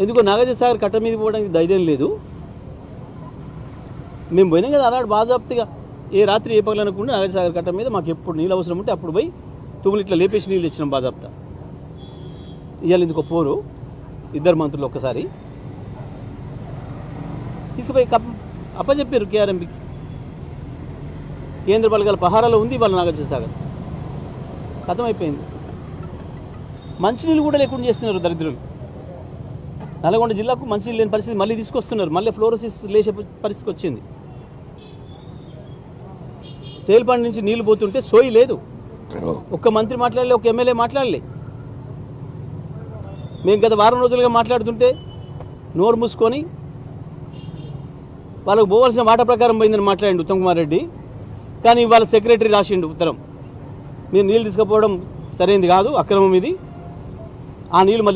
ఎందుకో నాగార్జున సాగర్ కట్ట మీద పోవడానికి ధైర్యం లేదు. మేము పోయినాం కదా అలాంటి బాజాప్తిగా ఏ రాత్రి ఏ పగలనకుండా నాగార్జున సాగర్ కట్ట మీద మాకు ఎప్పుడు నీళ్ళు అవసరం ఉంటే అప్పుడు పోయి తుమ్ములు ఇట్లా లేపేసి నీళ్ళు తెచ్చినాం బాజాప్తా. ఇవాళ ఇందుకు పోరు ఇద్దరు మంత్రులు ఒక్కసారి తీసుకుపోయి అప్పచెప్పారు కేఆర్ఎంపీకి. కేంద్ర బలగాల పహారాలో ఉంది వాళ్ళ నాగార్జున సాగర్. ఖతమైపోయింది. మంచినీళ్ళు కూడా లేకుండా చేస్తున్నారు దరిద్రులు. నల్గొండ జిల్లాకు మంచినీళ్ళు లేని పరిస్థితి మళ్ళీ తీసుకొస్తున్నారు. మళ్ళీ ఫ్లోరోసిస్ లేచే పరిస్థితికి వచ్చింది. తేలిపాండి నుంచి నీళ్లు పోతుంటే సోయి లేదు. ఒక్క మంత్రి మాట్లాడలే, ఒక ఎమ్మెల్యే మాట్లాడలే. మేము గత వారం రోజులుగా మాట్లాడుతుంటే నోరు మూసుకొని వాళ్ళకు పోవాల్సిన వాటా ప్రకారం పోయిందని మాట్లాడిండు ఉత్తమ్ కుమార్ రెడ్డి. కానీ వాళ్ళ సెక్రటరీ రాసిండు ఉత్తరం, మీరు నీళ్ళు తీసుకుపోవడం సరైనది కాదు, అక్రమం ఇది. ఆ నీళ్ళు మళ్ళీ